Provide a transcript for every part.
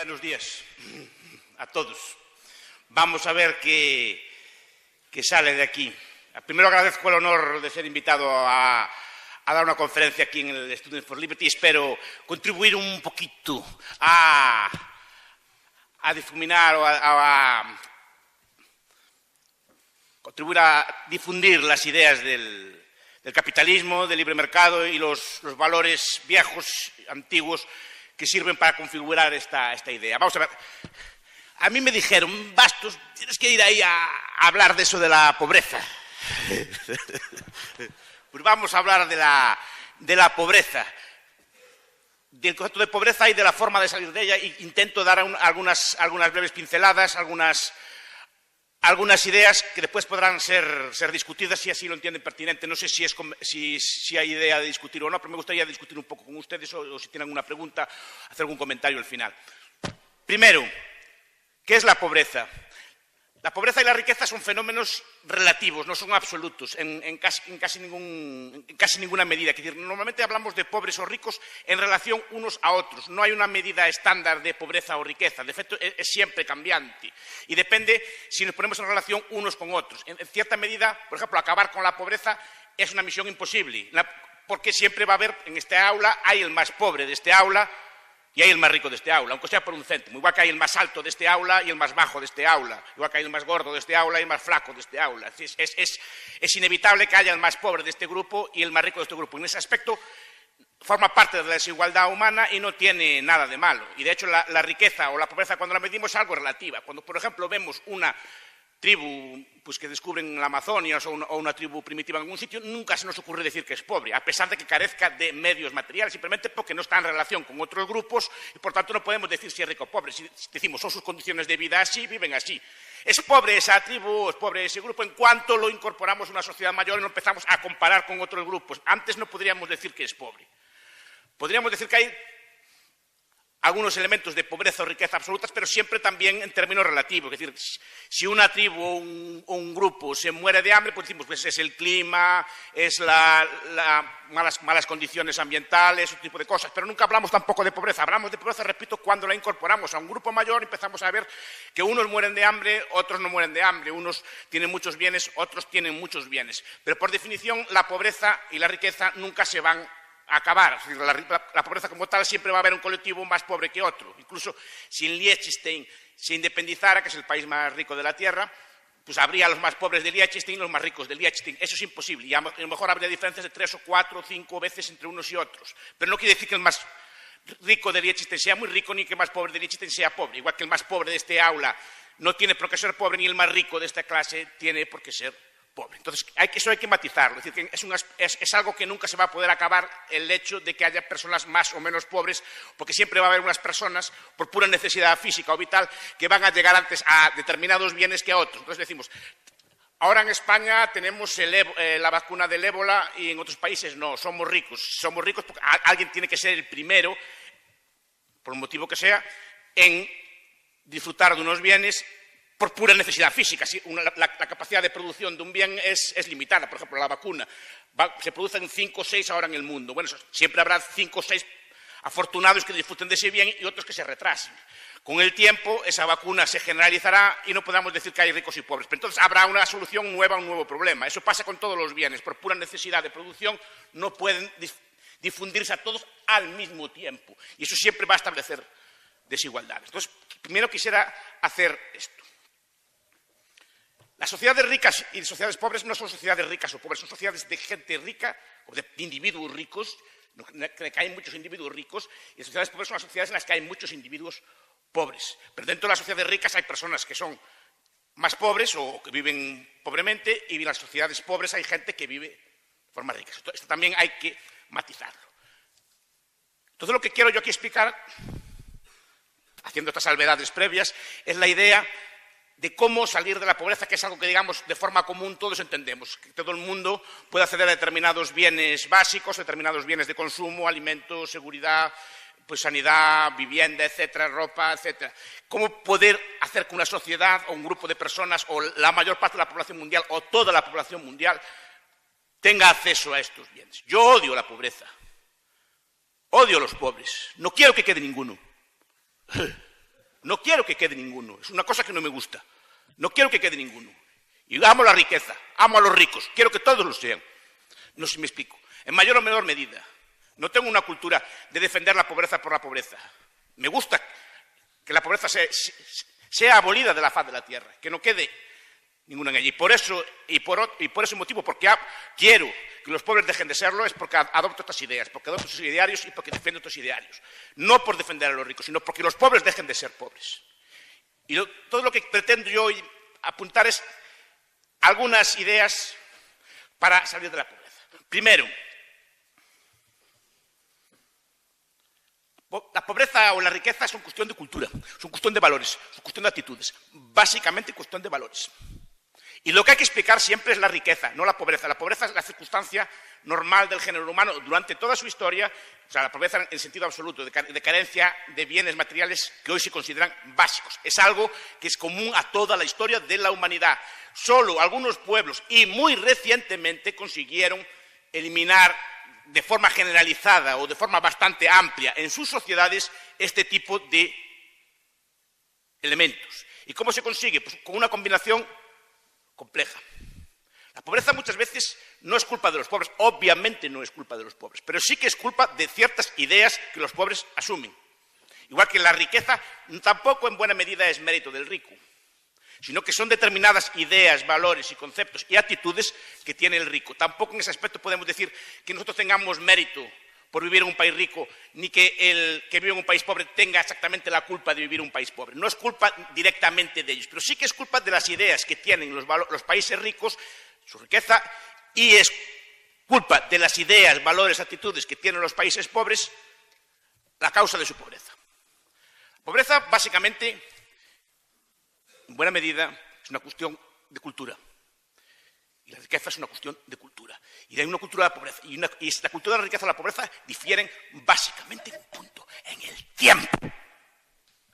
Buenos días a todos. Vamos a ver qué sale de aquí. Primero agradezco el honor de ser invitado a dar una conferencia aquí en el Students for Liberty. Espero contribuir un poquito a difuminar o contribuir a difundir las ideas del capitalismo, del libre mercado y los valores viejos, antiguos, que sirven para configurar esta idea. Vamos a ver. A mí me dijeron, Bastos, tienes que ir ahí a hablar de eso de la pobreza. Pues vamos a hablar de la pobreza, del concepto de pobreza y de la forma de salir de ella. E intento dar algunas breves pinceladas, algunas ideas que después podrán ser discutidas si así lo entienden pertinente. No sé si hay idea de discutir o no, pero me gustaría discutir un poco con ustedes o si tienen alguna pregunta, hacer algún comentario al final. Primero, ¿qué es la pobreza? La pobreza y la riqueza son fenómenos relativos, no son absolutos en casi ninguna medida. Es decir, normalmente hablamos de pobres o ricos en relación unos a otros. No hay una medida estándar de pobreza o riqueza. De hecho, es siempre cambiante. Y depende si nos ponemos en relación unos con otros. En cierta medida, por ejemplo, acabar con la pobreza es una misión imposible. Porque siempre va a haber, en este aula, hay el más pobre de este aula y hay el más rico de este aula, aunque sea por un céntimo. Igual que hay el más alto de este aula y el más bajo de este aula. Igual que hay el más gordo de este aula y el más flaco de este aula. Es inevitable que haya el más pobre de este grupo y el más rico de este grupo. En ese aspecto forma parte de la desigualdad humana y no tiene nada de malo. Y de hecho la riqueza o la pobreza, cuando la medimos, es algo relativa. Cuando, por ejemplo, vemos una tribu que descubren la Amazonia o una tribu primitiva en algún sitio, nunca se nos ocurre decir que es pobre, a pesar de que carezca de medios materiales, simplemente porque no está en relación con otros grupos y, por tanto, no podemos decir si es rico o pobre. Si decimos son sus condiciones de vida así, viven así. Es pobre esa tribu, es pobre ese grupo en cuanto lo incorporamos a una sociedad mayor y no empezamos a comparar con otros grupos. Antes no podríamos decir que es pobre. Podríamos decir que hay algunos elementos de pobreza o riqueza absolutas, pero siempre también en términos relativos. Es decir, si una tribu o un grupo se muere de hambre, pues decimos, pues es el clima, es malas condiciones ambientales, ese tipo de cosas. Pero nunca hablamos tampoco de pobreza. Hablamos de pobreza, repito, cuando la incorporamos a un grupo mayor, empezamos a ver que unos mueren de hambre, otros no mueren de hambre. Unos tienen muchos bienes, otros tienen muchos bienes. Pero, por definición, la pobreza y la riqueza nunca se van acabar. La pobreza como tal siempre va a haber un colectivo más pobre que otro. Incluso si en Liechtenstein se independizara, que es el país más rico de la Tierra, pues habría los más pobres de Liechtenstein y los más ricos de Liechtenstein. Eso es imposible. Y a lo mejor habría diferencias de 3 o 4 o 5 veces entre unos y otros. Pero no quiere decir que el más rico de Liechtenstein sea muy rico ni que el más pobre de Liechtenstein sea pobre. Igual que el más pobre de este aula no tiene por qué ser pobre, ni el más rico de esta clase tiene por qué ser pobre. Entonces, eso hay que matizarlo. Es decir, que es algo que nunca se va a poder acabar, el hecho de que haya personas más o menos pobres, porque siempre va a haber unas personas, por pura necesidad física o vital, que van a llegar antes a determinados bienes que a otros. Entonces decimos, ahora en España tenemos la vacuna del ébola y en otros países no, somos ricos. Somos ricos porque alguien tiene que ser el primero, por un motivo que sea, en disfrutar de unos bienes por pura necesidad física. La capacidad de producción de un bien es limitada. Por ejemplo, la vacuna. Se producen 5 o 6 ahora en el mundo. Bueno, siempre habrá 5 o 6 afortunados que disfruten de ese bien y otros que se retrasen. Con el tiempo, esa vacuna se generalizará y no podamos decir que hay ricos y pobres. Pero entonces habrá una solución nueva a un nuevo problema. Eso pasa con todos los bienes. Por pura necesidad de producción no pueden difundirse a todos al mismo tiempo. Y eso siempre va a establecer desigualdades. Entonces, primero quisiera hacer esto. Las sociedades ricas y sociedades pobres no son sociedades ricas o pobres, son sociedades de gente rica o de individuos ricos, que hay muchos individuos ricos, y las sociedades pobres son las sociedades en las que hay muchos individuos pobres. Pero dentro de las sociedades ricas hay personas que son más pobres o que viven pobremente, y en las sociedades pobres hay gente que vive de forma rica. Esto también hay que matizarlo. Entonces, lo que quiero yo aquí explicar, haciendo estas salvedades previas, es la idea de cómo salir de la pobreza, que es algo que, digamos, de forma común todos entendemos, que todo el mundo puede acceder a determinados bienes básicos, determinados bienes de consumo, alimentos, seguridad, pues sanidad, vivienda, etcétera, ropa, etcétera. ¿Cómo poder hacer que una sociedad o un grupo de personas o la mayor parte de la población mundial o toda la población mundial tenga acceso a estos bienes? Yo odio la pobreza, odio a los pobres, no quiero que quede ninguno. No quiero que quede ninguno. Es una cosa que no me gusta. No quiero que quede ninguno. Y amo la riqueza, amo a los ricos. Quiero que todos lo sean. No sé si me explico. En mayor o menor medida. No tengo una cultura de defender la pobreza por la pobreza. Me gusta que la pobreza sea abolida de la faz de la tierra, que no quede ninguna en ella. Y por ese motivo, porque quiero que los pobres dejen de serlo, es porque adopto estas ideas, porque adopto estos idearios y porque defiendo estos idearios. No por defender a los ricos, sino porque los pobres dejen de ser pobres. Y todo lo que pretendo yo apuntar es algunas ideas para salir de la pobreza. Primero, la pobreza o la riqueza son cuestión de cultura, son cuestión de valores, son cuestión de actitudes, básicamente cuestión de valores. Y lo que hay que explicar siempre es la riqueza, no la pobreza. La pobreza es la circunstancia normal del género humano durante toda su historia, o sea, la pobreza en sentido absoluto, de carencia de bienes materiales que hoy se consideran básicos. Es algo que es común a toda la historia de la humanidad. Solo algunos pueblos, y muy recientemente, consiguieron eliminar de forma generalizada o de forma bastante amplia en sus sociedades este tipo de elementos. ¿Y cómo se consigue? Pues con una combinación compleja. La pobreza muchas veces no es culpa de los pobres, obviamente no es culpa de los pobres, pero sí que es culpa de ciertas ideas que los pobres asumen. Igual que la riqueza tampoco en buena medida es mérito del rico, sino que son determinadas ideas, valores y conceptos y actitudes que tiene el rico. Tampoco en ese aspecto podemos decir que nosotros tengamos mérito por vivir en un país rico, ni que el que vive en un país pobre tenga exactamente la culpa de vivir en un país pobre. No es culpa directamente de ellos, pero sí que es culpa de las ideas que tienen los países ricos, su riqueza, y es culpa de las ideas, valores, actitudes que tienen los países pobres, la causa de su pobreza. La pobreza, básicamente, en buena medida, es una cuestión de cultura. Y la riqueza es una cuestión de cultura. Y hay una cultura de la pobreza. Y la cultura de la riqueza y la pobreza difieren básicamente en un punto, en el tiempo.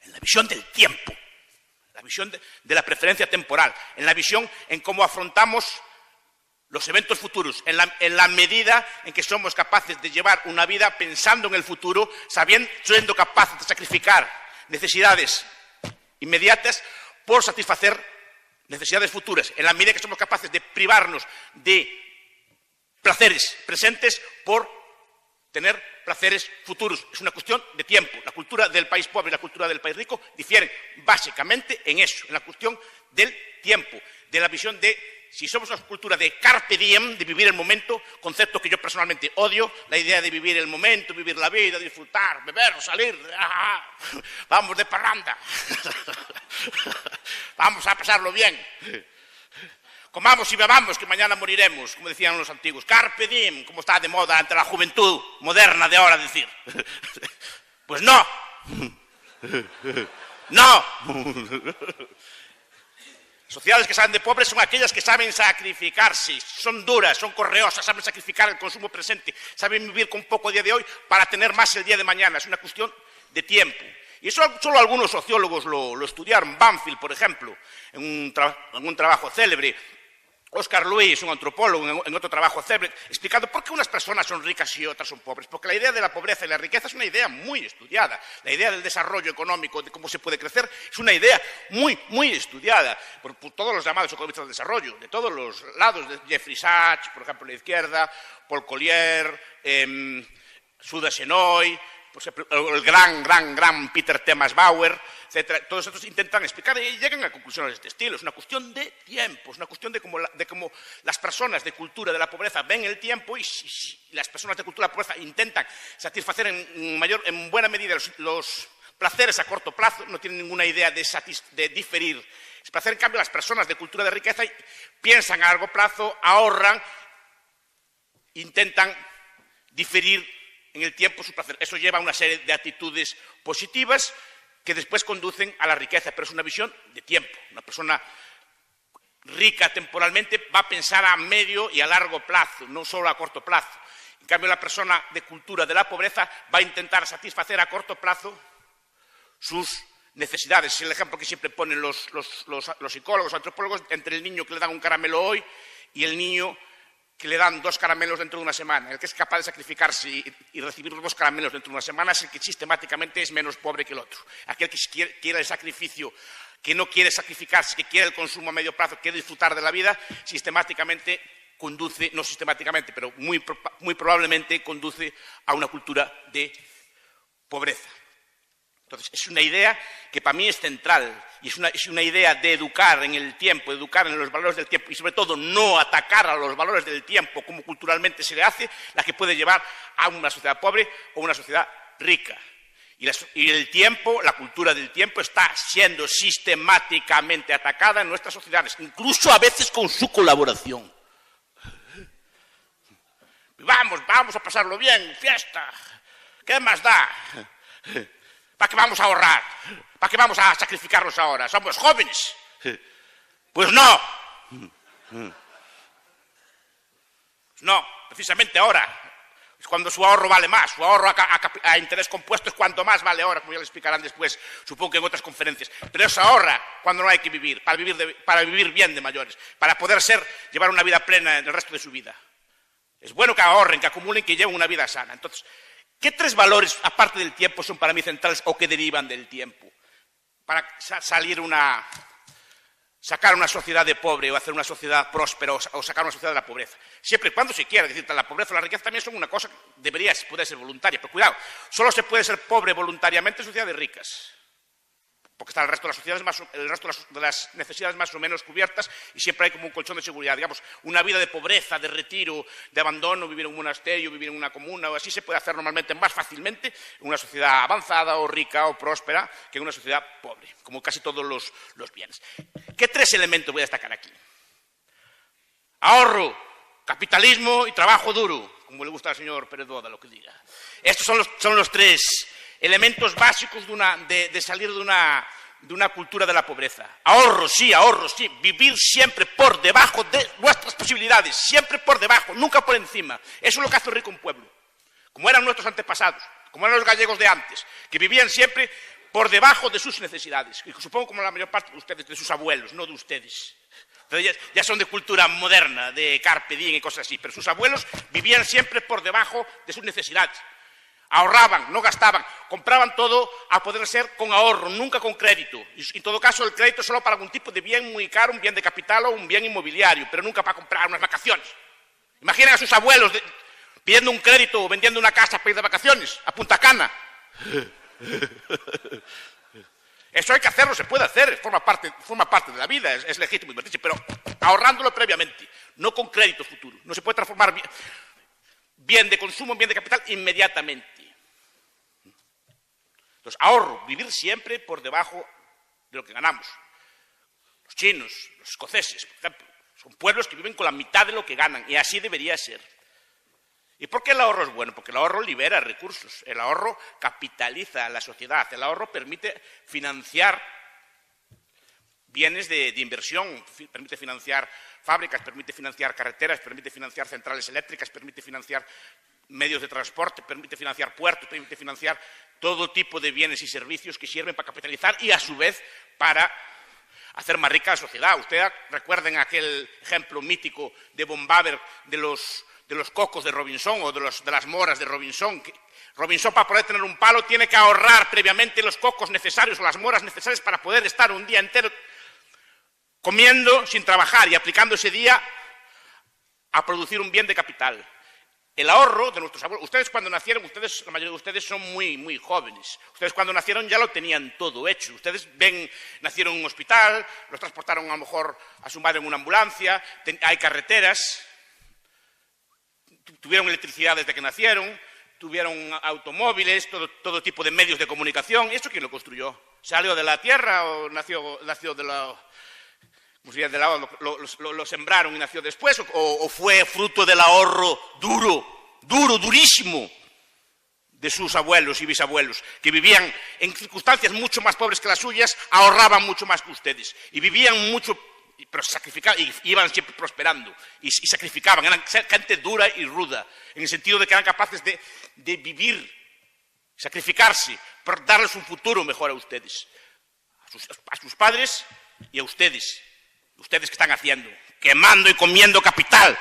En la visión del tiempo. La visión de la preferencia temporal. En la visión en cómo afrontamos los eventos futuros. En la medida en que somos capaces de llevar una vida pensando en el futuro, siendo capaces de sacrificar necesidades inmediatas por satisfacer necesidades futuras, en la medida que somos capaces de privarnos de placeres presentes por tener placeres futuros. Es una cuestión de tiempo. La cultura del país pobre y la cultura del país rico difieren básicamente en eso, en la cuestión del tiempo, de la visión de, si somos una cultura de carpe diem, de vivir el momento, concepto que yo personalmente odio, la idea de vivir el momento, vivir la vida, disfrutar, beber, salir, vamos de parranda, vamos a pasarlo bien, comamos y bebamos que mañana moriremos, como decían los antiguos, carpe diem, como está de moda ante la juventud moderna de ahora decir. Pues no, no. Sociedades que saben de pobres son aquellas que saben sacrificarse, son duras, son correosas, saben sacrificar el consumo presente, saben vivir con poco día de hoy para tener más el día de mañana. Es una cuestión de tiempo. Y eso solo algunos sociólogos lo estudiaron. Banfield, por ejemplo, en un trabajo célebre. Oscar Luis, un antropólogo, en otro trabajo célebre, explicando por qué unas personas son ricas y otras son pobres. Porque la idea de la pobreza y la riqueza es una idea muy estudiada. La idea del desarrollo económico, de cómo se puede crecer, es una idea muy, muy estudiada por todos los llamados economistas del desarrollo, de todos los lados, de Jeffrey Sachs, por ejemplo, en la izquierda, Paul Collier, Suda Shenoy, pues el gran Peter Thomas Bauer, etcétera. Todos estos intentan explicar y llegan a conclusiones de este estilo. Es una cuestión de tiempo, es una cuestión de cómo las personas de cultura de la pobreza ven el tiempo y las personas de cultura de la pobreza intentan satisfacer en buena medida los placeres a corto plazo, no tienen ninguna idea de diferir. Es placer, en cambio, las personas de cultura de riqueza piensan a largo plazo, ahorran, intentan diferir en el tiempo su placer. Eso lleva a una serie de actitudes positivas que después conducen a la riqueza, pero es una visión de tiempo. Una persona rica temporalmente va a pensar a medio y a largo plazo, no solo a corto plazo. En cambio, la persona de cultura de la pobreza va a intentar satisfacer a corto plazo sus necesidades. Es el ejemplo que siempre ponen los psicólogos, antropólogos, entre el niño que le dan un caramelo hoy y el niño que le dan 2 caramelos dentro de una semana, el que es capaz de sacrificarse y recibir los 2 caramelos dentro de una semana es el que sistemáticamente es menos pobre que el otro. Aquel que quiere el sacrificio, que no quiere sacrificarse, que quiere el consumo a medio plazo, quiere disfrutar de la vida, sistemáticamente conduce, no sistemáticamente, pero muy probablemente conduce a una cultura de pobreza. Entonces, es una idea que para mí es central y es una idea de educar en el tiempo, educar en los valores del tiempo y sobre todo no atacar a los valores del tiempo como culturalmente se le hace, la que puede llevar a una sociedad pobre o una sociedad rica. Y el tiempo, la cultura del tiempo está siendo sistemáticamente atacada en nuestras sociedades, incluso a veces con su colaboración. Vamos a pasarlo bien, fiesta, ¿qué más da? ¿Para qué vamos a ahorrar? ¿Para qué vamos a sacrificarnos ahora? ¿Somos jóvenes? Pues no. No, precisamente ahora es cuando su ahorro vale más. Su ahorro a interés compuesto es cuanto más vale ahora, como ya le explicarán después, supongo que en otras conferencias. Pero es ahora cuando no hay que vivir, para vivir bien de mayores, para poder llevar una vida plena en el resto de su vida. Es bueno que ahorren, que acumulen, que lleven una vida sana. Entonces, ¿qué 3 valores, aparte del tiempo, son para mí centrales o que derivan del tiempo? Para sacar una sociedad de pobre o hacer una sociedad próspera o sacar una sociedad de la pobreza. Siempre y cuando se quiera. Es decir, la pobreza o la riqueza también son una cosa que puede ser voluntaria. Pero cuidado, solo se puede ser pobre voluntariamente en sociedades ricas. Porque está el resto de las necesidades más o menos cubiertas y siempre hay como un colchón de seguridad. Digamos, una vida de pobreza, de retiro, de abandono, vivir en un monasterio, vivir en una comuna o así se puede hacer normalmente más fácilmente en una sociedad avanzada o rica o próspera que en una sociedad pobre, como casi todos los bienes. ¿Qué 3 elementos voy a destacar aquí? Ahorro, capitalismo y trabajo duro, como le gusta al señor Pérez Boda lo que diga. Estos son los 3 elementos básicos de salir de una cultura de la pobreza. Ahorro, sí, vivir siempre por debajo de nuestras posibilidades, siempre por debajo, nunca por encima. Eso es lo que hace rico un pueblo, como eran nuestros antepasados, como eran los gallegos de antes, que vivían siempre por debajo de sus necesidades, y supongo como la mayor parte de ustedes, de sus abuelos, no de ustedes. Entonces ya son de cultura moderna, de carpe diem y cosas así, pero sus abuelos vivían siempre por debajo de sus necesidades. Ahorraban, no gastaban, compraban todo a poder ser con ahorro, nunca con crédito. Y en todo caso, el crédito solo para algún tipo de bien muy caro, un bien de capital o un bien inmobiliario, pero nunca para comprar unas vacaciones. Imaginen a sus abuelos pidiendo un crédito o vendiendo una casa para ir de vacaciones a Punta Cana. Eso hay que hacerlo, se puede hacer, forma parte de la vida, es legítimo invertirse, pero ahorrándolo previamente, no con crédito futuro. No se puede transformar bien de consumo en bien de capital inmediatamente. Entonces, ahorro, vivir siempre por debajo de lo que ganamos. Los chinos, los escoceses, por ejemplo, son pueblos que viven con la mitad de lo que ganan, y así debería ser. ¿Y por qué el ahorro es bueno? Porque el ahorro libera recursos, el ahorro capitaliza a la sociedad, el ahorro permite financiar bienes de inversión, permite financiar fábricas, permite financiar carreteras, permite financiar centrales eléctricas, permite financiar medios de transporte, permite financiar puertos, permite financiar todo tipo de bienes y servicios que sirven para capitalizar y, a su vez, para hacer más rica la sociedad. Ustedes recuerden aquel ejemplo mítico de von Baber de los cocos de Robinson o de las moras de Robinson. Robinson, para poder tener un palo, tiene que ahorrar previamente los cocos necesarios o las moras necesarias para poder estar un día entero comiendo sin trabajar y aplicando ese día a producir un bien de capital. El ahorro de nuestros abuelos. Ustedes cuando nacieron, la mayoría de ustedes son muy, muy jóvenes. Ustedes cuando nacieron ya lo tenían todo hecho. Ustedes nacieron en un hospital, los transportaron a lo mejor a su madre en una ambulancia, hay carreteras, tuvieron electricidad desde que nacieron, tuvieron automóviles, todo tipo de medios de comunicación. ¿Y eso quién lo construyó? ¿Salió de la tierra o nació de la... Como si de lado lo sembraron y nació después, o fue fruto del ahorro durísimo de sus abuelos y bisabuelos, que vivían en circunstancias mucho más pobres que las suyas, ahorraban mucho más que ustedes, y vivían mucho, pero sacrificaban, y iban siempre prosperando, y sacrificaban, eran gente dura y ruda, en el sentido de que eran capaces de vivir, sacrificarse, para darles un futuro mejor a ustedes, a sus padres y a ustedes. Ustedes, ¿qué están haciendo? quemando y comiendo capital.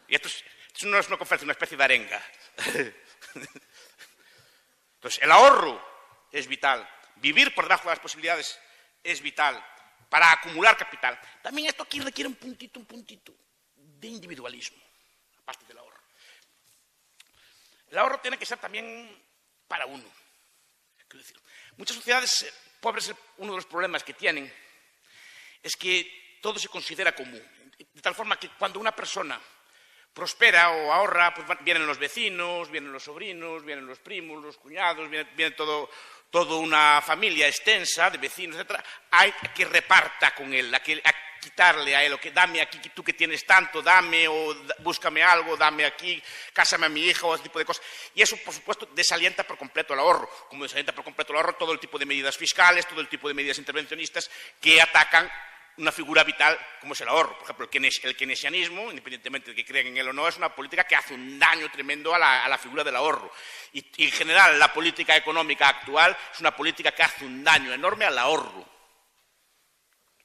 Y esto no es una conferencia, es una especie de arenga. Entonces, el ahorro es vital. Vivir por debajo de las posibilidades es vital para acumular capital. También esto aquí requiere un puntito de individualismo, aparte del ahorro. El ahorro tiene que ser también para uno. Quiero decir, muchas sociedades pobres, uno de los problemas que tienen es que todo se considera común. De tal forma que cuando una persona prospera o ahorra, pues vienen los vecinos, vienen los sobrinos, vienen los primos, los cuñados, viene toda una familia extensa de vecinos, etc. Hay que reparta con él, a quitarle a él, o que dame aquí, tú que tienes tanto, dame, o búscame algo, dame aquí, cásame a mi hija, o ese tipo de cosas. Y eso, por supuesto, desalienta por completo el ahorro. Como desalienta por completo el ahorro todo el tipo de medidas fiscales, todo el tipo de medidas intervencionistas que atacan una figura vital como es el ahorro. Por ejemplo, el keynesianismo, independientemente de que crean en él o no, es una política que hace un daño tremendo a la figura del ahorro. Y en general, la política económica actual es una política que hace un daño enorme al ahorro.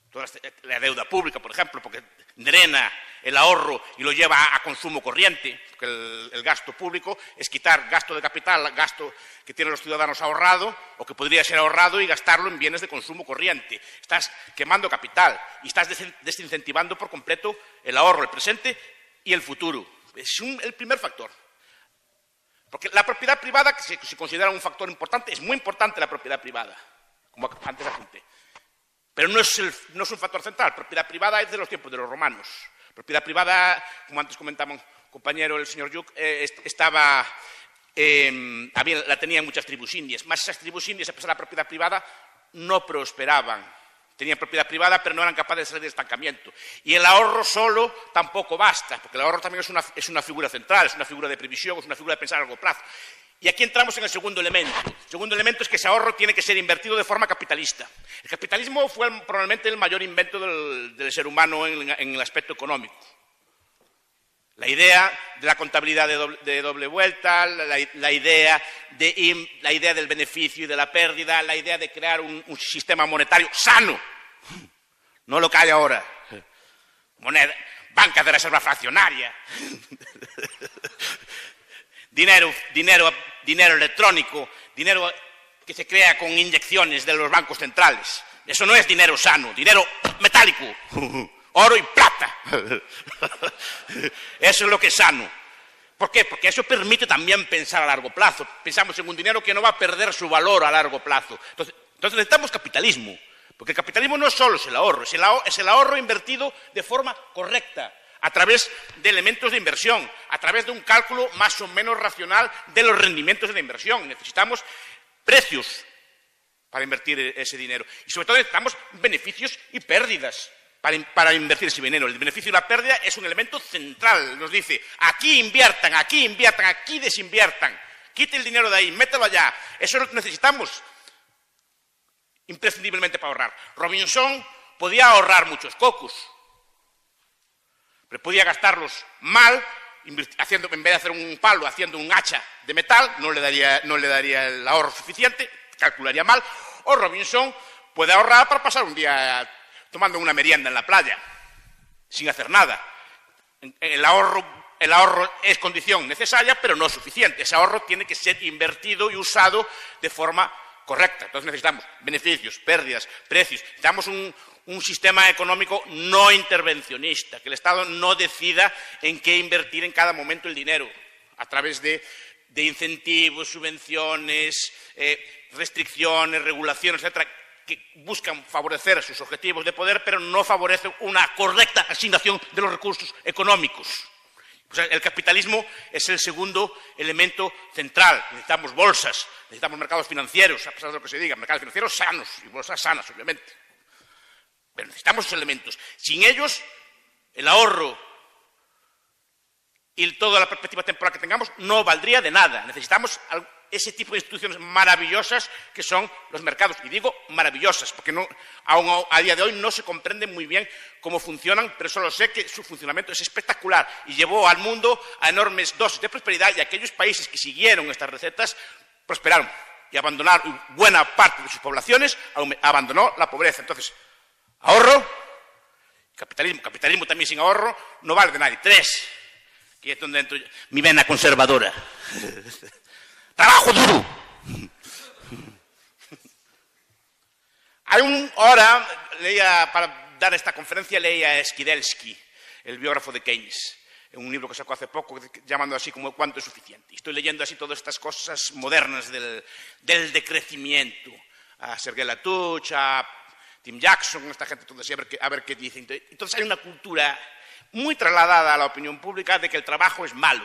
Toda la deuda pública, por ejemplo, porque drena el ahorro y lo lleva a consumo corriente, porque el gasto público es quitar gasto de capital, gasto que tienen los ciudadanos ahorrado o que podría ser ahorrado y gastarlo en bienes de consumo corriente. Estás quemando capital y estás desincentivando por completo el ahorro, el presente y el futuro. Es el primer factor. Porque la propiedad privada, que se considera un factor importante, es muy importante la propiedad privada, como antes apunté. Pero no es un factor central. Propiedad privada es de los tiempos de los romanos. Propiedad privada, como antes comentaba un compañero, el señor Yuc, la tenían muchas tribus indias. Más esas tribus indias, a pesar de la propiedad privada, no prosperaban. Tenían propiedad privada, pero no eran capaces de salir del estancamiento. Y el ahorro solo tampoco basta, porque el ahorro también es una figura central, es una figura de previsión, es una figura de pensar a largo plazo. Y aquí entramos en el segundo elemento. El segundo elemento es que ese ahorro tiene que ser invertido de forma capitalista. El capitalismo fue probablemente el mayor invento del ser humano en el aspecto económico. La idea de la contabilidad de doble vuelta, la idea del beneficio y de la pérdida, la idea de crear un sistema monetario sano, no lo que hay ahora. Moneda, banca de reserva fraccionaria, dinero electrónico, dinero que se crea con inyecciones de los bancos centrales. Eso no es dinero sano, dinero metálico, oro y plata. Eso es lo que es sano. ¿Por qué? Porque eso permite también pensar a largo plazo. Pensamos en un dinero que no va a perder su valor a largo plazo. Entonces necesitamos capitalismo, porque el capitalismo no solo es el ahorro, es el ahorro invertido de forma correcta, a través de elementos de inversión, a través de un cálculo más o menos racional de los rendimientos de la inversión. Necesitamos precios para invertir ese dinero. Y sobre todo necesitamos beneficios y pérdidas para invertir ese dinero. El beneficio y la pérdida es un elemento central. Nos dice, aquí inviertan, aquí desinviertan. Quite el dinero de ahí, mételo allá. Eso es lo que necesitamos imprescindiblemente para ahorrar. Robinson podía ahorrar muchos cocos, pero podía gastarlos mal, en vez de hacer un palo, haciendo un hacha de metal, no le daría el ahorro suficiente, calcularía mal. O Robinson puede ahorrar para pasar un día tomando una merienda en la playa, sin hacer nada. El ahorro es condición necesaria, pero no suficiente. Ese ahorro tiene que ser invertido y usado de forma correcta. Entonces necesitamos beneficios, pérdidas, precios. Necesitamos un sistema económico no intervencionista, que el Estado no decida en qué invertir en cada momento el dinero, a través de incentivos, subvenciones, restricciones, regulaciones, etcétera, que buscan favorecer sus objetivos de poder, pero no favorecen una correcta asignación de los recursos económicos. O sea, el capitalismo es el segundo elemento central. Necesitamos bolsas, necesitamos mercados financieros, a pesar de lo que se diga, mercados financieros sanos y bolsas sanas, obviamente. Pero necesitamos esos elementos. Sin ellos, el ahorro y toda la perspectiva temporal que tengamos no valdría de nada. Necesitamos ese tipo de instituciones maravillosas que son los mercados. Y digo maravillosas, porque aún a día de hoy no se comprende muy bien cómo funcionan, pero solo sé que su funcionamiento es espectacular y llevó al mundo a enormes dosis de prosperidad, y aquellos países que siguieron estas recetas prosperaron y abandonaron buena parte de sus poblaciones, abandonó la pobreza. Entonces, ahorro Capitalismo también sin ahorro no vale de nadie. 3, que es donde entro yo, mi vena conservadora. Trabajo duro. Ahora, para dar esta conferencia, leía a Skidelsky, el biógrafo de Keynes, en un libro que sacó hace poco, llamando así como ¿cuánto es suficiente? Estoy leyendo así todas estas cosas modernas del decrecimiento. A Sergei Latouche, a Tim Jackson, esta gente, todo así, a ver qué dicen. Entonces hay una cultura muy trasladada a la opinión pública de que el trabajo es malo,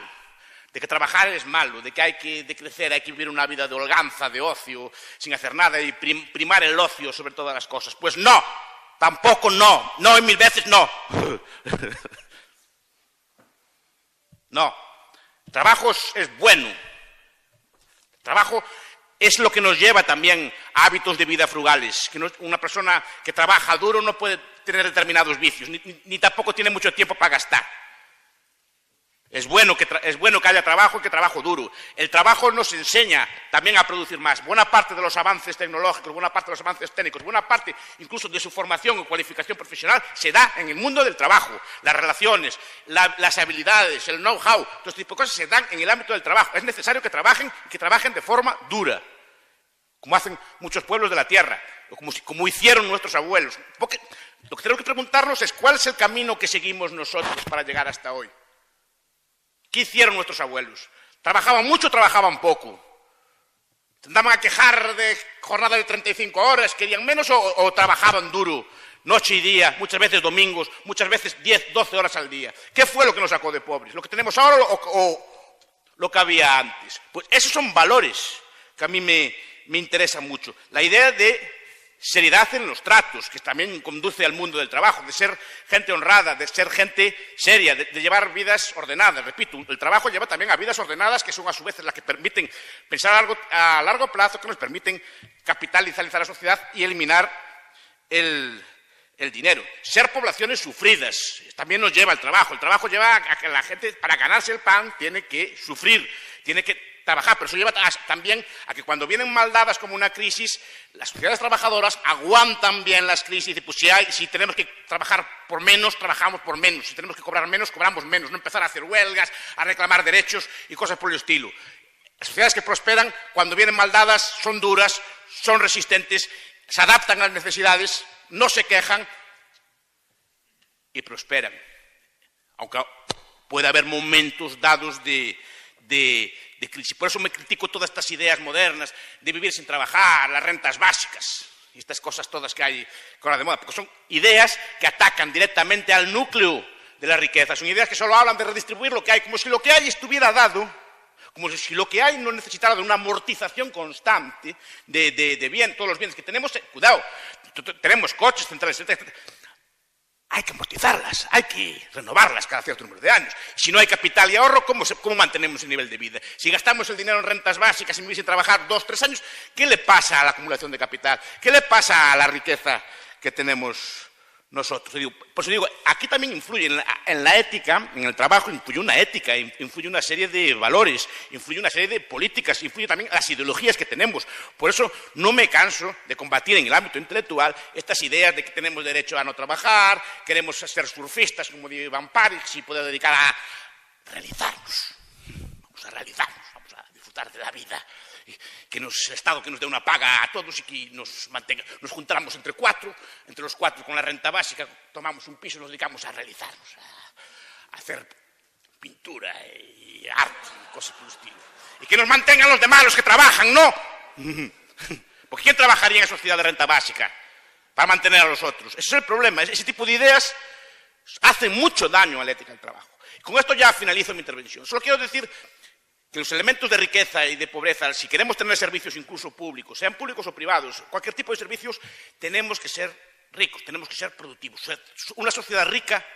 de que trabajar es malo, de que hay que decrecer, hay que vivir una vida de holganza, de ocio, sin hacer nada y primar el ocio sobre todas las cosas. Pues no, tampoco no, no y 1000 veces no. No, el trabajo es bueno, el trabajo es lo que nos lleva también a hábitos de vida frugales, que una persona que trabaja duro no puede tener determinados vicios, ni tampoco tiene mucho tiempo para gastar. Es bueno que haya trabajo y que trabajo duro. El trabajo nos enseña también a producir más. Buena parte de los avances tecnológicos, buena parte de los avances técnicos, buena parte incluso de su formación o cualificación profesional se da en el mundo del trabajo. Las relaciones, las habilidades, el know-how, todo este tipo de cosas se dan en el ámbito del trabajo. Es necesario que trabajen y que trabajen de forma dura, como hacen muchos pueblos de la tierra, o como hicieron nuestros abuelos. Porque lo que tenemos que preguntarnos es cuál es el camino que seguimos nosotros para llegar hasta hoy. ¿Qué hicieron nuestros abuelos? ¿Trabajaban mucho o trabajaban poco? ¿Tendrían a quejar de jornada de 35 horas? ¿Querían menos o trabajaban duro? Noche y día, muchas veces domingos, muchas veces 10, 12 horas al día. ¿Qué fue lo que nos sacó de pobres? ¿Lo que tenemos ahora o lo que había antes? Pues esos son valores que a mí me interesan mucho. La idea de seriedad en los tratos, que también conduce al mundo del trabajo, de ser gente honrada, de ser gente seria, de llevar vidas ordenadas. Repito, el trabajo lleva también a vidas ordenadas, que son a su vez las que permiten pensar a largo plazo, que nos permiten capitalizar la sociedad y eliminar el dinero. Ser poblaciones sufridas también nos lleva al trabajo. El trabajo lleva a que la gente, para ganarse el pan, tiene que sufrir, tiene que trabajar, pero eso lleva también a que cuando vienen mal dadas como una crisis, las sociedades trabajadoras aguantan bien las crisis y pues si tenemos que trabajar por menos, trabajamos por menos, si tenemos que cobrar menos, cobramos menos, no empezar a hacer huelgas, a reclamar derechos y cosas por el estilo. Las sociedades que prosperan, cuando vienen mal dadas, son duras, son resistentes, se adaptan a las necesidades, no se quejan y prosperan. Aunque puede haber momentos dados de crisis. Por eso me critico todas estas ideas modernas de vivir sin trabajar, las rentas básicas y estas cosas todas que hay ahora de moda, porque son ideas que atacan directamente al núcleo de la riqueza. Son ideas que solo hablan de redistribuir lo que hay, como si lo que hay estuviera dado, como si lo que hay no necesitara de una amortización constante de bien, todos los bienes que tenemos. Cuidado, tenemos coches, centrales, etcétera. Hay que amortizarlas, hay que renovarlas cada cierto número de años. Si no hay capital y ahorro, ¿cómo mantenemos el nivel de vida? Si gastamos el dinero en rentas básicas y vivir sin trabajar 2 o 3 años, ¿qué le pasa a la acumulación de capital? ¿Qué le pasa a la riqueza que tenemos nosotros? Por eso digo, aquí también influye en la ética, en el trabajo, influye una ética, influye una serie de valores, influye una serie de políticas, influye también las ideologías que tenemos. Por eso no me canso de combatir en el ámbito intelectual estas ideas de que tenemos derecho a no trabajar, queremos ser surfistas como de Iván París y poder dedicar a realizarnos. Vamos a realizarnos, vamos a disfrutar de la vida. Que el Estado que nos dé una paga a todos y que nos mantenga. Nos juntamos entre los 4 con la renta básica, tomamos un piso y nos dedicamos a realizarnos, a hacer pintura y arte y cosas por el estilo. Y que nos mantengan los demás, los que trabajan, ¿no? Porque ¿quién trabajaría en sociedad de renta básica para mantener a los otros? Ese es el problema. Ese tipo de ideas hacen mucho daño a la ética del trabajo. Y con esto ya finalizo mi intervención. Solo quiero decir que los elementos de riqueza y de pobreza, si queremos tener servicios incluso públicos, sean públicos o privados, cualquier tipo de servicios, tenemos que ser ricos, tenemos que ser productivos. Una sociedad rica,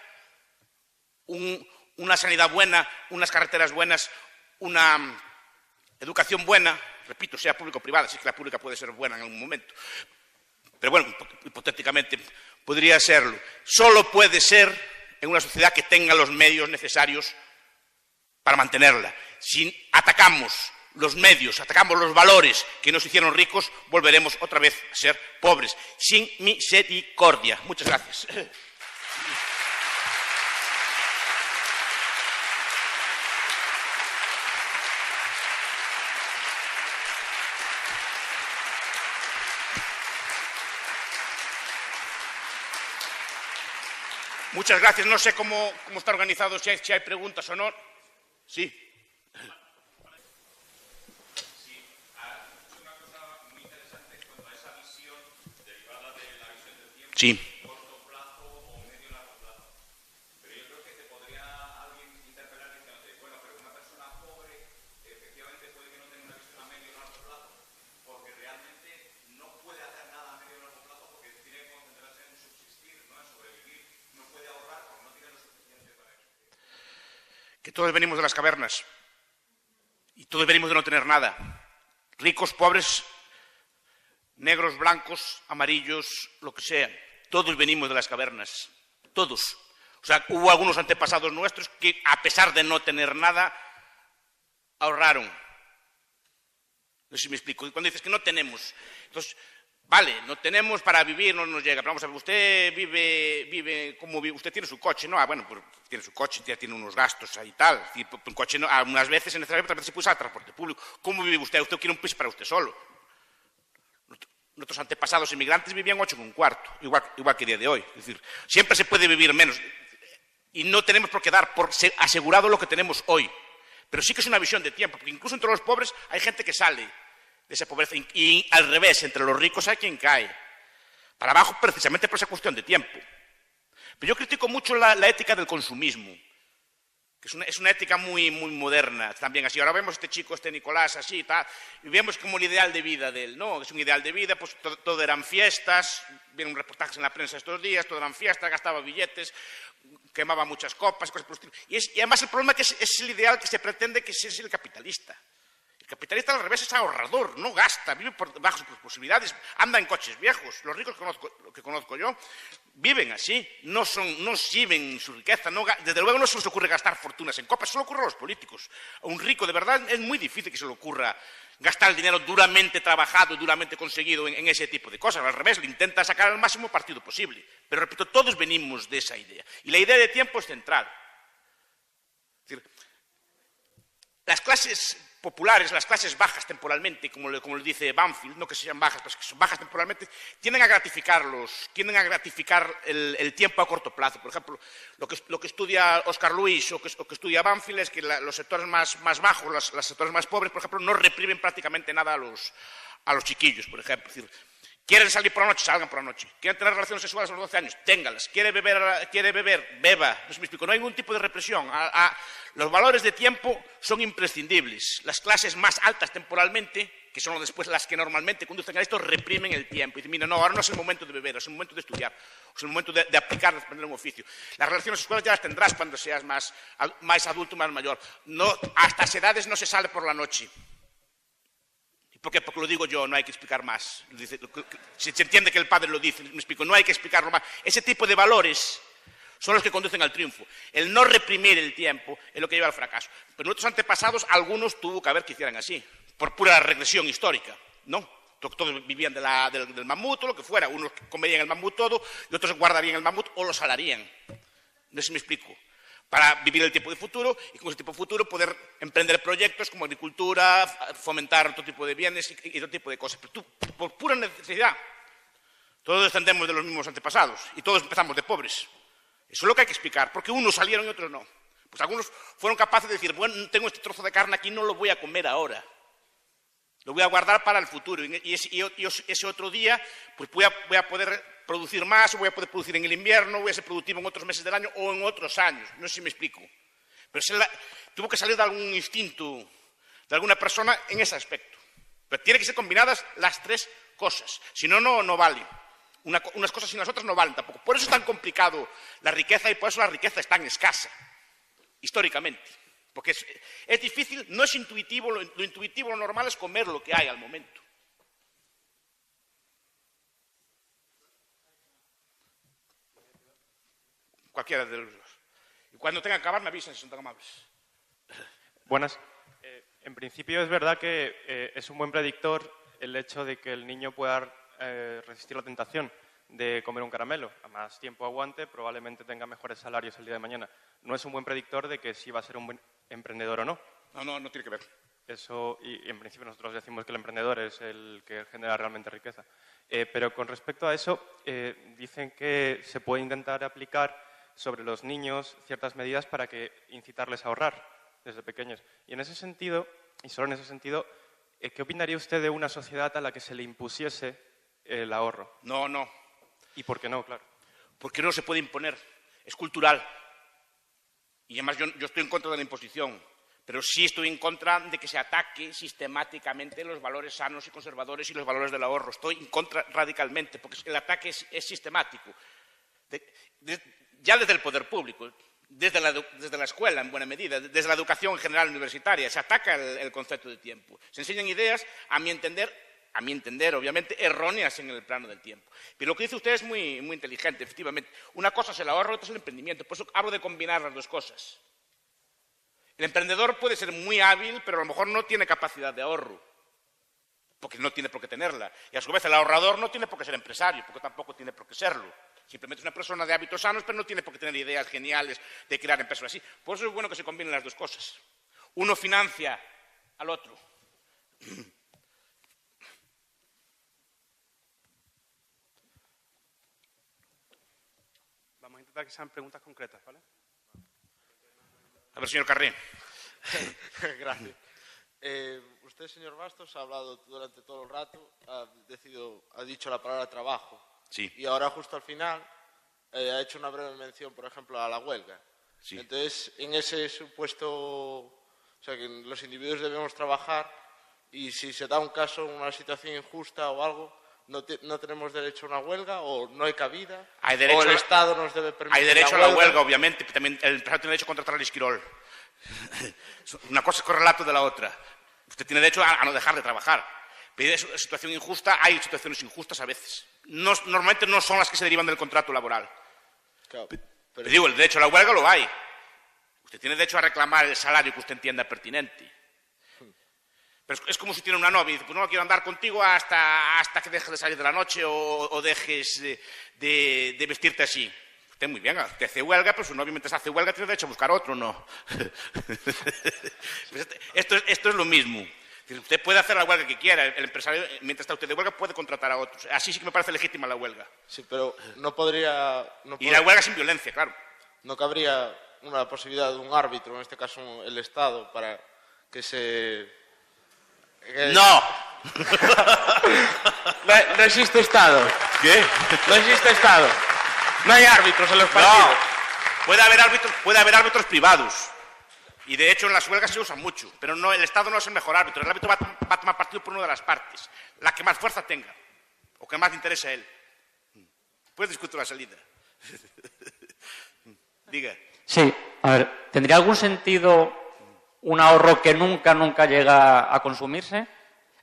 una sanidad buena, unas carreteras buenas, una educación buena, repito, sea pública o privada, sí que la pública puede ser buena en algún momento, pero bueno, hipotéticamente podría serlo. Solo puede ser en una sociedad que tenga los medios necesarios para mantenerla. Si atacamos los medios, atacamos los valores que nos hicieron ricos, volveremos otra vez a ser pobres. Sin misericordia. Muchas gracias. Muchas gracias. No sé cómo está organizado, si hay preguntas o no. Sí. Sí. Corto plazo o medio largo plazo. Pero yo creo que te podría alguien interpelar diciéndote, bueno, pero una persona pobre efectivamente puede que no tenga una visión a medio y largo plazo, porque realmente no puede hacer nada a medio y largo plazo porque tiene que concentrarse en subsistir, ¿no? En sobrevivir. No puede ahorrar porque no tiene lo suficiente para eso. Que todos venimos de las cavernas y todos venimos de no tener nada. Ricos, pobres, negros, blancos, amarillos, lo que sea. Todos venimos de las cavernas, todos. O sea, hubo algunos antepasados nuestros que, a pesar de no tener nada, ahorraron. No sé si me explico. Y cuando dices que no tenemos, entonces, vale, no tenemos para vivir, no nos llega. Pero vamos a ver, usted vive como vive. Usted tiene su coche, ¿no? Ah, bueno, pues tiene su coche, ya tiene unos gastos ahí y tal. Un coche, no, unas veces en otras veces se puede usar transporte público. ¿Cómo vive usted? Usted quiere un piso para usted solo. Nuestros antepasados inmigrantes vivían 8 en un cuarto, igual que el día de hoy. Es decir, siempre se puede vivir menos y no tenemos por qué dar por asegurado lo que tenemos hoy. Pero sí que es una visión de tiempo, porque incluso entre los pobres hay gente que sale de esa pobreza y al revés, entre los ricos hay quien cae para abajo precisamente por esa cuestión de tiempo. Pero yo critico mucho la ética del consumismo, que es una ética muy moderna también así. Ahora vemos este chico, este Nicolás, así y tal, y vemos como el ideal de vida de él, ¿no? Es un ideal de vida, pues todo eran fiestas, vienen reportajes en la prensa estos días, todo eran fiestas, gastaba billetes, quemaba muchas copas, cosas por el estilo. Y además el problema es que es el ideal que se pretende que es el capitalista. El capitalista al revés es ahorrador, no gasta, vive bajo sus posibilidades, anda en coches viejos. Los ricos que conozco yo viven así, no exhiben su riqueza, desde luego no se les ocurre gastar fortunas en copas, solo ocurre a los políticos. A un rico de verdad es muy difícil que se le ocurra gastar el dinero duramente trabajado, duramente conseguido en ese tipo de cosas. Al revés, le intenta sacar el máximo partido posible. Pero repito, todos venimos de esa idea. Y la idea de tiempo es central. Es decir, las clases populares, las clases bajas temporalmente, como le dice Banfield, no que sean bajas, pero que son bajas temporalmente, tienden a gratificar el tiempo a corto plazo. Por ejemplo, lo que estudia Oscar Luis o que estudia Banfield es que los sectores más bajos, los sectores más pobres, por ejemplo, no reprimen prácticamente nada a los chiquillos, por ejemplo. Es decir, quieren salir por la noche, salgan por la noche. Quieren tener relaciones sexuales a los 12 años, téngalas. Quiere beber, beba. No se me explico, no hay ningún tipo de represión. Los valores de tiempo son imprescindibles. Las clases más altas temporalmente, que son después las que normalmente conducen a esto, reprimen el tiempo. Y dicen, mira, no, ahora no es el momento de beber, es el momento de estudiar, es el momento de aplicar, de aprender un oficio. Las relaciones sexuales ya las tendrás cuando seas más adulto, más mayor. No, hasta esas edades no se sale por la noche. ¿Por qué? Porque lo digo yo, no hay que explicar más. Se entiende que el padre lo dice, me explico, no hay que explicarlo más. Ese tipo de valores son los que conducen al triunfo. El no reprimir el tiempo es lo que lleva al fracaso. Pero nuestros antepasados, algunos tuvo que haber que hicieran así, por pura regresión histórica, ¿no? Todos vivían del mamut o lo que fuera. Unos comerían el mamut todo y otros guardarían el mamut o lo salarían. No sé si me explico. Para vivir el tiempo de futuro y con ese tipo de futuro poder emprender proyectos como agricultura, fomentar otro tipo de bienes y otro tipo de cosas. Pero por pura necesidad, todos descendemos de los mismos antepasados y todos empezamos de pobres. Eso es lo que hay que explicar, porque unos salieron y otros no. Pues algunos fueron capaces de decir, bueno, tengo este trozo de carne aquí, no lo voy a comer ahora. Lo voy a guardar para el futuro y ese otro día pues voy a poder producir más, o voy a poder producir en el invierno, voy a ser productivo en otros meses del año o en otros años. No sé si me explico. Pero tuvo que salir de algún instinto de alguna persona en ese aspecto. Pero tienen que ser combinadas las tres cosas. Si no, no vale. Unas cosas sin las otras no valen tampoco. Por eso es tan complicado la riqueza y por eso la riqueza es tan escasa, históricamente. Porque es difícil, no es intuitivo, lo intuitivo, lo normal es comer lo que hay al momento. Cualquiera de los dos. Y cuando tenga que acabar me avisan si son tan amables. Buenas. En principio es verdad que es un buen predictor el hecho de que el niño pueda resistir la tentación de comer un caramelo. A más tiempo aguante, probablemente tenga mejores salarios el día de mañana. No es un buen predictor de que si va a ser un buen emprendedor o no. No tiene que ver. Eso, y en principio nosotros decimos que el emprendedor es el que genera realmente riqueza. Pero con respecto a eso, dicen que se puede intentar aplicar sobre los niños ciertas medidas para incitarles a ahorrar desde pequeños. Y en ese sentido, y solo en ese sentido, ¿qué opinaría usted de una sociedad a la que se le impusiese el ahorro? No, no. ¿Y por qué no? Claro. Porque no se puede imponer. Es cultural. Y además yo estoy en contra de la imposición, pero sí estoy en contra de que se ataque sistemáticamente los valores sanos y conservadores y los valores del ahorro. Estoy en contra radicalmente, porque el ataque es sistemático. Ya desde el poder público, desde la escuela, en buena medida, desde la educación en general universitaria, se ataca el concepto de tiempo. Se enseñan ideas, a mi entender, obviamente, erróneas en el plano del tiempo. Pero lo que dice usted es muy inteligente, efectivamente. Una cosa es el ahorro, otra es el emprendimiento. Por eso hablo de combinar las dos cosas. El emprendedor puede ser muy hábil, pero a lo mejor no tiene capacidad de ahorro, porque no tiene por qué tenerla. Y a su vez el ahorrador no tiene por qué ser empresario, porque tampoco tiene por qué serlo. Simplemente es una persona de hábitos sanos, pero no tiene por qué tener ideas geniales de crear empresas así. Por eso es bueno que se combinen las dos cosas. Uno financia al otro. Vamos a intentar que sean preguntas concretas, ¿vale? A ver, señor Carré. Gracias. Usted, señor Bastos, ha hablado durante todo el rato, ha dicho la palabra trabajo. Sí. Y ahora, justo al final, ha hecho una breve mención, por ejemplo, a la huelga. Sí. Entonces, en ese supuesto, o sea, que los individuos debemos trabajar y si se da un caso, una situación injusta o algo, no tenemos derecho a una huelga o no hay cabida, o el Estado nos debe permitir. Hay derecho a la huelga, obviamente, también el empresario tiene derecho a contratar al esquirol. Una cosa es correlato de la otra. Usted tiene derecho a no dejar de trabajar. Pero es una situación injusta, hay situaciones injustas a veces. Normalmente no son las que se derivan del contrato laboral. Claro, pero digo, el derecho a la huelga lo hay. Usted tiene derecho a reclamar el salario que usted entienda pertinente. Pero es como si tiene una novia y dice, pues no quiero andar contigo hasta que dejes de salir de la noche o dejes de vestirte así. Usted muy bien, usted hace huelga, pero su novio mientras hace huelga tiene derecho a buscar otro, ¿no? Pues esto es lo mismo. Usted puede hacer la huelga que quiera, el empresario, mientras está usted de huelga, puede contratar a otros. Así sí que me parece legítima la huelga. Sí, pero no podría... Y la huelga sin violencia, claro. ¿No cabría una posibilidad de un árbitro, en este caso el Estado, para que se... ¡No! No existe Estado. ¿Qué? No existe Estado. No hay árbitros en los partidos. No. Puede haber árbitros privados. Y de hecho en las huelgas se usan mucho. Pero no, el Estado no es el mejor árbitro. El árbitro va a tomar partido por una de las partes. La que más fuerza tenga. O que más le interese a él. Puede discutir la salida. Diga. Sí, a ver, ¿tendría algún sentido un ahorro que nunca llega a consumirse?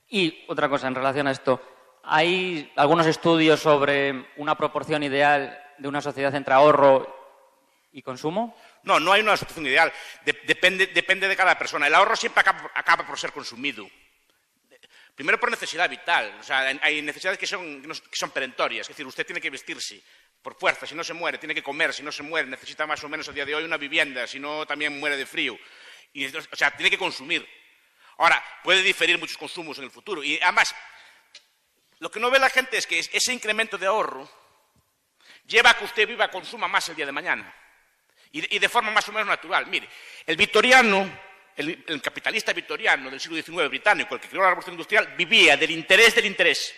Y otra cosa en relación a esto, ¿hay algunos estudios sobre una proporción ideal de una sociedad entre ahorro y consumo? No hay una situación ideal. Depende de cada persona. El ahorro siempre acaba por ser consumido. Primero por necesidad vital. O sea, hay necesidades que son perentorias. Es decir, usted tiene que vestirse por fuerza, si no se muere, tiene que comer, si no se muere, necesita más o menos a día de hoy una vivienda, si no también muere de frío. O sea, tiene que consumir. Ahora, puede diferir muchos consumos en el futuro. Y además, lo que no ve la gente es que ese incremento de ahorro lleva a que usted consuma más el día de mañana. Y de forma más o menos natural. Mire, el victoriano, el capitalista victoriano del siglo XIX británico, el que creó la revolución industrial, vivía del interés.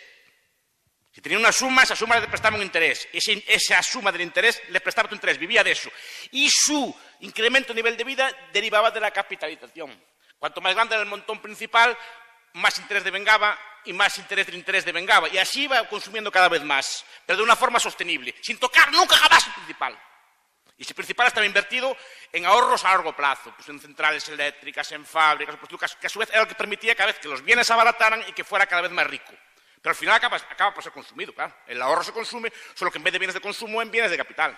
Si tenía una suma, esa suma le prestaba un interés. Esa suma del interés le prestaba otro interés, vivía de eso. Y su incremento de nivel de vida derivaba de la capitalización. Cuanto más grande era el montón principal, más interés devengaba y más interés del interés devengaba. Y así iba consumiendo cada vez más, pero de una forma sostenible, sin tocar nunca jamás el principal. Y ese principal estaba invertido en ahorros a largo plazo, pues en centrales eléctricas, en fábricas, que a su vez era lo que permitía cada vez que los bienes se abarataran y que fuera cada vez más rico. Pero al final acaba por ser consumido, claro. El ahorro se consume, solo que en vez de bienes de consumo, en bienes de capital.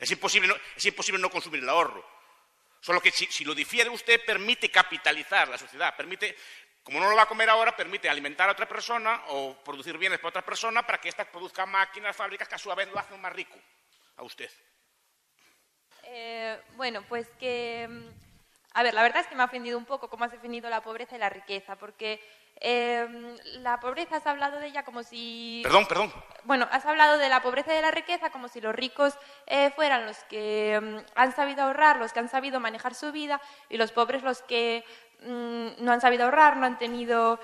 Es imposible no consumir el ahorro. Solo que si lo difiere usted, permite capitalizar la sociedad, permite, como no lo va a comer ahora, permite alimentar a otra persona o producir bienes para otra persona para que ésta produzca máquinas, fábricas que a su vez lo hacen más rico a usted. Bueno, pues que A ver, la verdad es que me ha ofendido un poco cómo has definido la pobreza y la riqueza, porque la pobreza has hablado de ella como si... Perdón. Bueno, has hablado de la pobreza y de la riqueza como si los ricos fueran los que han sabido ahorrar, los que han sabido manejar su vida, y los pobres los que no han sabido ahorrar, no han tenido...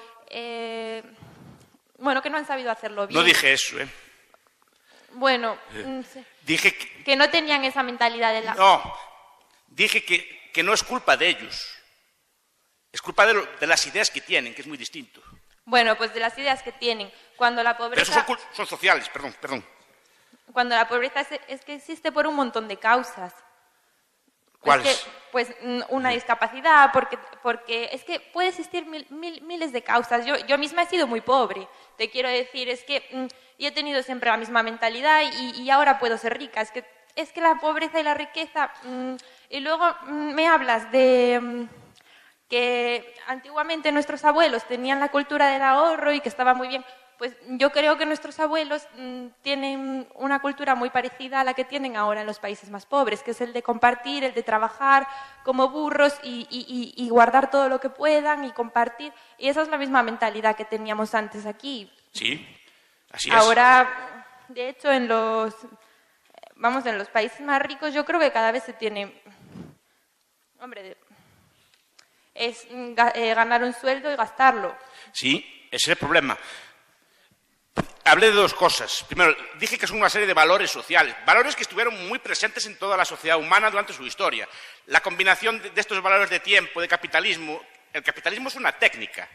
bueno, que no han sabido hacerlo bien. No dije eso, ¿eh? Bueno, Dije que no tenían esa mentalidad de la... No, dije que no es culpa de ellos. Es culpa de las ideas que tienen, que es muy distinto. Bueno, pues de las ideas que tienen. Cuando la Pero pobreza... esos son sociales, perdón. Cuando la pobreza es que existe por un montón de causas. ¿Cuáles? Es que, pues una discapacidad, porque es que puede existir miles de causas. Yo misma he sido muy pobre, te quiero decir, es que y he tenido siempre la misma mentalidad y ahora puedo ser rica. Es que la pobreza y la riqueza... y luego me hablas de que antiguamente nuestros abuelos tenían la cultura del ahorro y que estaba muy bien. Pues yo creo que nuestros abuelos tienen una cultura muy parecida a la que tienen ahora en los países más pobres, que es el de compartir, el de trabajar como burros y guardar todo lo que puedan y compartir. Y esa es la misma mentalidad que teníamos antes aquí. Sí, así es. Ahora, de hecho, en los países más ricos yo creo que cada vez se tiene... Hombre, es ganar un sueldo y gastarlo. Sí, ese es el problema. Hablé de dos cosas. Primero, dije que son una serie de valores sociales, valores que estuvieron muy presentes en toda la sociedad humana durante su historia. La combinación de estos valores de tiempo, de capitalismo. El capitalismo es una técnica.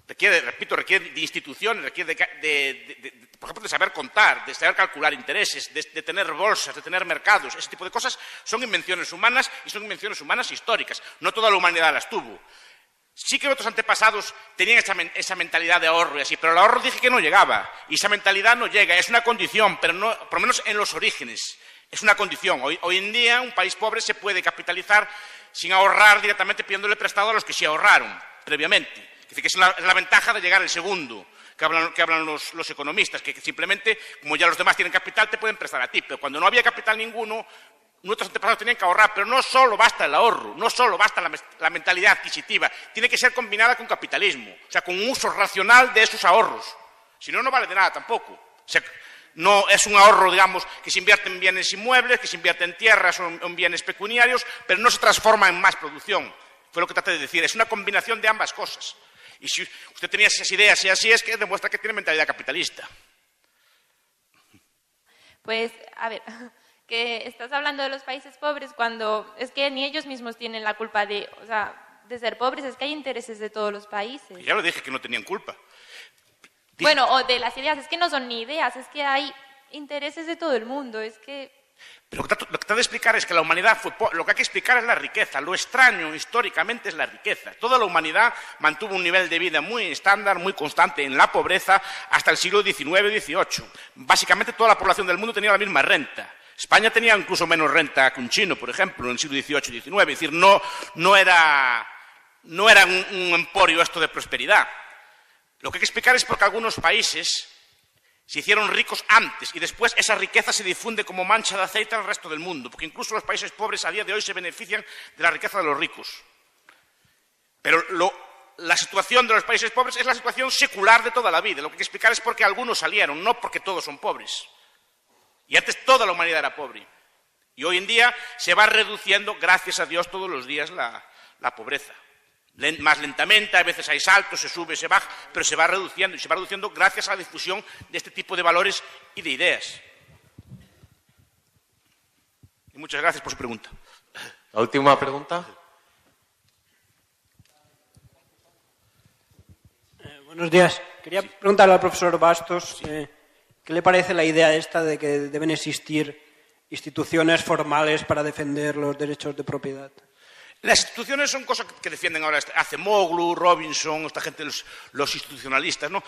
Requiere de instituciones, requiere por ejemplo, de saber contar, de saber calcular intereses, de tener bolsas, de tener mercados. Ese tipo de cosas son invenciones humanas y son invenciones humanas históricas. No toda la humanidad las tuvo. Sí que otros antepasados tenían esa mentalidad de ahorro y así, pero el ahorro dije que no llegaba. Y esa mentalidad no llega, es una condición, pero no, por lo menos en los orígenes, es una condición. Hoy en día un país pobre se puede capitalizar sin ahorrar directamente pidiéndole prestado a los que sí ahorraron previamente. Es decir, que es la ventaja de llegar al segundo, que hablan los economistas, que simplemente, como ya los demás tienen capital, te pueden prestar a ti. Pero cuando no había capital ninguno, nuestros antepasados tenían que ahorrar, pero no solo basta el ahorro, no solo basta la mentalidad adquisitiva, tiene que ser combinada con capitalismo, o sea, con un uso racional de esos ahorros. Si no, no vale de nada tampoco. O sea, no es un ahorro, digamos, que se invierte en bienes inmuebles, que se invierte en tierras o en bienes pecuniarios, pero no se transforma en más producción. Fue lo que traté de decir, es una combinación de ambas cosas. Y si usted tenía esas ideas y así es que demuestra que tiene mentalidad capitalista. Pues, a ver, que estás hablando de los países pobres cuando es que ni ellos mismos tienen la culpa de ser pobres, es que hay intereses de todos los países. Y ya lo dije que no tenían culpa. Bueno, o de las ideas, es que no son ni ideas, es que hay intereses de todo el mundo, es que... Pero lo que trato de explicar es que la humanidad lo que hay que explicar es la riqueza. Lo extraño históricamente es la riqueza. Toda la humanidad mantuvo un nivel de vida muy estándar, muy constante en la pobreza hasta el siglo XIX y XVIII. Básicamente toda la población del mundo tenía la misma renta. España tenía incluso menos renta que un chino, por ejemplo, en el siglo XVIII y XIX. Es decir, no era un emporio esto de prosperidad. Lo que hay que explicar es porque algunos países se hicieron ricos antes y después esa riqueza se difunde como mancha de aceite al resto del mundo, porque incluso los países pobres a día de hoy se benefician de la riqueza de los ricos. Pero la situación de los países pobres es la situación secular de toda la vida. Lo que hay que explicar es por qué algunos salieron, no porque todos son pobres. Y antes toda la humanidad era pobre. Y hoy en día se va reduciendo, gracias a Dios, todos los días la pobreza. Más lentamente, a veces hay saltos, se sube, se baja, pero se va reduciendo, y se va reduciendo gracias a la difusión de este tipo de valores y de ideas. Y muchas gracias por su pregunta. La última pregunta. Buenos días. Quería preguntarle al profesor Bastos qué le parece la idea esta de que deben existir instituciones formales para defender los derechos de propiedad. Las instituciones son cosas que defienden ahora Acemoglu, Robinson, esta gente, los institucionalistas, ¿no?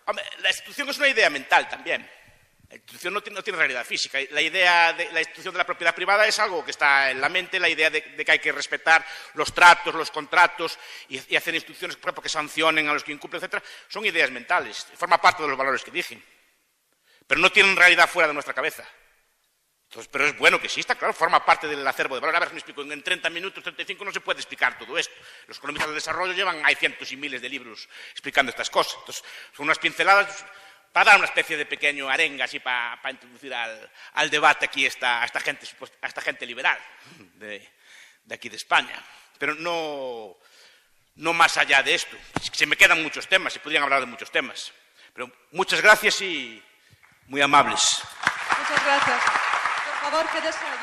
Hombre, la institución es una idea mental también. La institución no tiene realidad física. La idea de la institución de la propiedad privada es algo que está en la mente, la idea de que hay que respetar los tratos, los contratos y hacer instituciones, por ejemplo, que sancionen a los que incumplen, etc. Son ideas mentales, forma parte de los valores que dije. Pero no tienen realidad fuera de nuestra cabeza. Entonces, pero es bueno que exista, claro, forma parte del acervo de valor. A ver si me explico, en 30 minutos, 35 no se puede explicar todo esto. Los economistas del desarrollo hay cientos y miles de libros explicando estas cosas. Entonces, son unas pinceladas para dar una especie de pequeño arenga así para introducir al debate aquí a esta gente liberal de aquí de España. Pero no más allá de esto. Se me quedan muchos temas, se podrían hablar de muchos temas. Pero muchas gracias y muy amables. Muchas gracias. Por favor, quédese allí.